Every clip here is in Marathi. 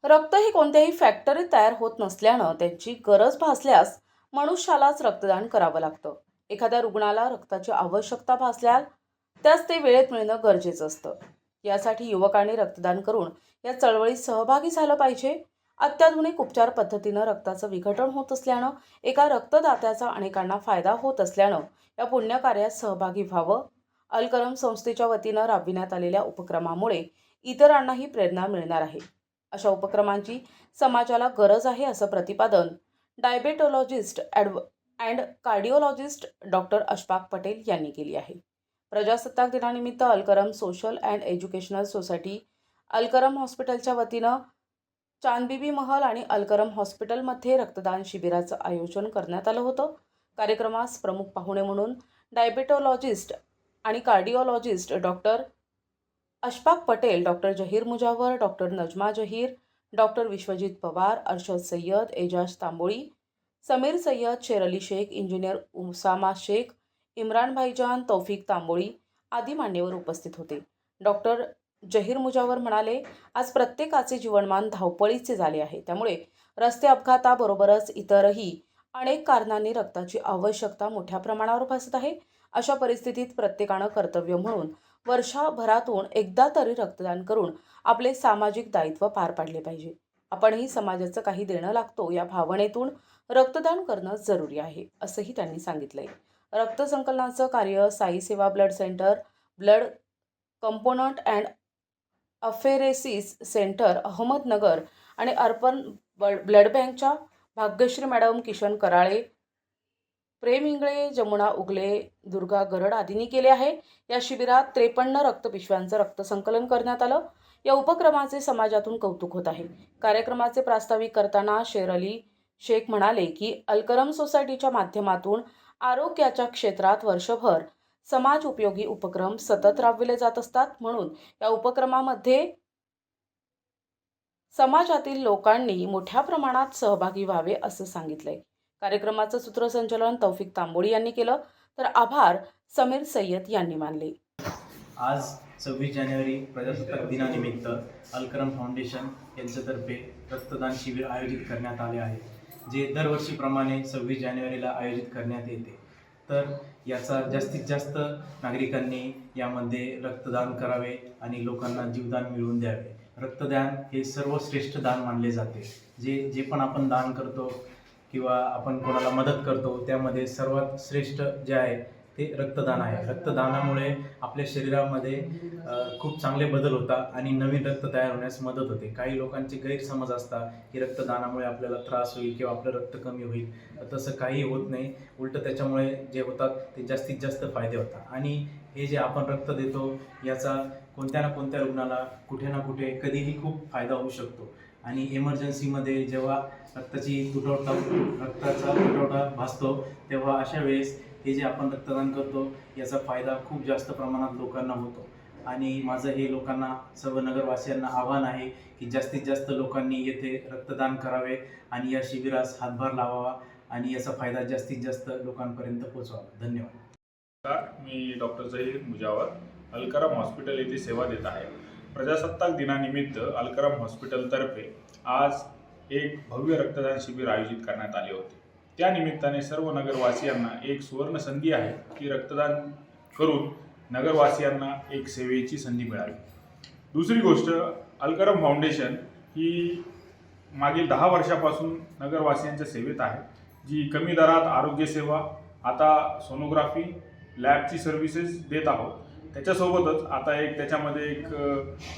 रक्त हे कोणत्याही फॅक्टरीत तयार होत नसल्यानं त्यांची गरज भासल्यास मनुष्यालाच रक्तदान करावं लागतं. एखाद्या रुग्णाला रक्ताची आवश्यकता भासल्यास त्यास ते वेळेत मिळणं गरजेचं असतं. यासाठी युवकांनी रक्तदान करून या चळवळीत सहभागी झालं पाहिजे. अत्याधुनिक उपचार पद्धतीनं रक्ताचं विघटन होत असल्यानं एका रक्तदात्याचा अनेकांना फायदा होत असल्यानं या पुण्यकार्यात सहभागी व्हावं. अलकरम संस्थेच्या वतीनं राबविण्यात आलेल्या उपक्रमामुळे इतरांनाही प्रेरणा मिळणार आहे. अशा उपक्रमांची समाजाला गरज आहे असं प्रतिपादन diabetologist and cardiologist doctor Ashfaq Patel यांनी केली आहे. प्रजासत्ताक दिनानिमित्त Alkaram social and educational society Alkaram हॉस्पिटलच्या वतीनं चांदबिबी महल आणि अलकरम हॉस्पिटलमध्ये रक्तदान शिबिराचं आयोजन करण्यात आलं होतं. कार्यक्रमास प्रमुख पाहुणे म्हणून डायबेटोलॉजिस्ट आणि cardiologist doctor Ashfaq Patel, doctor Zaheer Mujawar, doctor Najma Zaheer, doctor Vishwajit Pawar, Arshad Sayyed, Ejaz Tamboli, Sameer Sayyed, Sher Shaikh, engineer Usama Shaikh, Imran Bhaijan, Taufiq Tamboli आदी मान्यवर उपस्थित होते. डॉक्टर जहीर मुजावर म्हणाले, आज प्रत्येकाचे जीवनमान धावपळीचे झाले आहे. त्यामुळे रस्ते अपघाताबरोबरच इतरही अनेक कारणांनी रक्ताची आवश्यकता मोठ्या प्रमाणावर भासत आहे. अशा परिस्थितीत प्रत्येकानं कर्तव्य म्हणून वर्षभरातून एकदा तरी रक्तदान करून आपले सामाजिक दायित्व पार पाडले पाहिजे. आपणही समाजाचं काही देणं लागतो या भावनेतून रक्तदान करणं जरुरी आहे, असंही त्यांनी सांगितलंय. रक्त संकलनाचं कार्य Sai Seva blood centre, blood component and apheresis centre Ahmednagar आणि अर्बन ब्लड बँकच्या भाग्यश्री मॅडम, किशन कराळे, प्रेम इंगळे, जमुना उगले, दुर्गा गरड आदींनी केले आहे. या शिबिरात 53 रक्तपिशव्यांचं रक्तसंकलन करण्यात आलं. या उपक्रमाचे समाजातून कौतुक होत आहे. कार्यक्रमाचे प्रास्ताविक करताना शेर शेख म्हणाले की अलकरम सोसायटीच्या माध्यमातून आरोग्याच्या क्षेत्रात वर्षभर समाज उपयोगी उपक्रम सतत राबविले जात असतात. म्हणून या उपक्रमामध्ये समाजातील लोकांनी मोठ्या प्रमाणात सहभागी व्हावे असं सांगितलंय. कार्यक्रमाचं सूत्रसंचालन तौफिक तांबोळी यांनी केलं, तर आभार समीर सय्यद यांनी मानले. आज 26 जानेवारी प्रजासत्ताक दिनानिमित्त अलकरम फाउंडेशन यांच्यातर्फे रक्तदान शिबिर आयोजित करण्यात आले आहे, जे दरवर्षीप्रमाणे 26 जानेवारीला आयोजित करण्यात येते. तर याचा जास्तीत जास्त नागरिकांनी यामध्ये रक्तदान करावे आणि लोकांना जीवदान मिळवून द्यावे. रक्तदान हे सर्वश्रेष्ठ दान मानले जाते. जे पण आपण दान करतो किंवा आपण कोणाला मदत करतो त्यामध्ये सर्वात श्रेष्ठ जे आहे ते रक्तदान आहे. रक्तदानामुळे आपल्या शरीरामध्ये खूप चांगले बदल होतात आणि नवीन रक्त तयार होण्यास मदत होते. काही लोकांचे गैरसमज असतात की रक्तदानामुळे आपल्याला त्रास होईल किंवा आपलं रक्त कमी होईल. तसं काही होत नाही. उलट त्याच्यामुळे जे होतात ते जास्तीत जास्त फायदे होतात. आणि हे जे आपण रक्त देतो याचा कोणत्या ना कोणत्या रुग्णाला कुठे ना कुठे कधीही खूप फायदा होऊ शकतो. आणि इमर्जन्सीमध्ये जेव्हा रक्ताचा तुटवडा भासतो तेव्हा अशा वेळेस हे जे आपण रक्तदान करतो याचा फायदा खूप जास्त प्रमाणात लोकांना होतो. आणि माझं हे लोकांना, सर्व नगरवासियांना आव्हान आहे की जास्तीत जास्त लोकांनी येथे रक्तदान करावे आणि या शिबिरास हातभार लावावा आणि याचा फायदा जास्तीत जास्त लोकांपर्यंत पोहोचवावा. धन्यवाद. मी डॉक्टर जहीर मुजावर अलकरम हॉस्पिटल येथे सेवा देत आहे. प्रजासत्ताक दिनानिमित्त अलकरम हॉस्पिटलतर्फे आज एक भव्य रक्तदान शिबिर आयोजित करण्यात आले होते. त्या निमित्ताने सर्व नगरवासियांना एक सुवर्ण संधी आहे की रक्तदान करून नगरवासियांना एक सेवेची संधी मिळावी. दुसरी गोष्ट, अलकरम फाउंडेशन ही मागील 10 वर्षापासून नगरवासियांच्या सेवेत आहे, जी कमी दरात आरोग्यसेवा, आता सोनोग्राफी, लॅबची सर्व्हिसेस देत आहोत. त्याच्यासोबतच आता त्याच्यामध्ये एक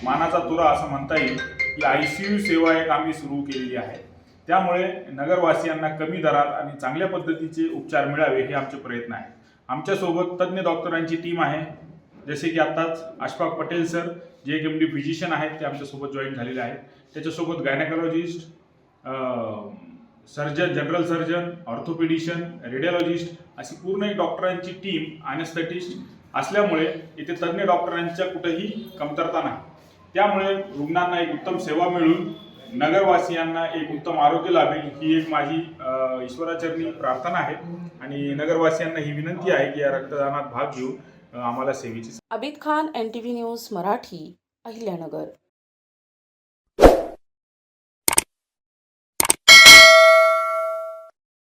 मानाचा तुरा असं म्हणता येईल की ICU सेवा एक आम्ही सुरू केलेली आहे. त्यामुळे नगरवासियांना कमी दरात आणि चांगल्या पद्धतीचे उपचार मिळावे हे आमचे प्रयत्न आहे. आमच्यासोबत तज्ज्ञ डॉक्टरांची टीम आहे, जसे की आत्ताच अशफाक पटेल सर, जे एक MD फिजिशियन आहेत, ते आमच्यासोबत जॉईन झालेले आहेत. त्याच्यासोबत gynaecologist, surgeon, general surgeon, orthopaedician, radiologist अशी पूर्ण एक डॉक्टरांची टीम, ॲनेस्थेटिस्ट असल्यामुळे इथे तज्ज्ञ डॉक्टरांच्या कुठेही कमतरता नाही. त्यामुळे रुग्णांना एक उत्तम सेवा मिळून नगरवासियांना एक उत्तम आरोग्य लाभेल ही एक माझी ईश्वराचरणी प्रार्थना आहे. आणि नगरवासियांना ही विनंती आहे की या रक्तदानात भाग घेऊन आम्हाला सेवेची. Abid Khan, NTV news Marathi, Ahilyanagar.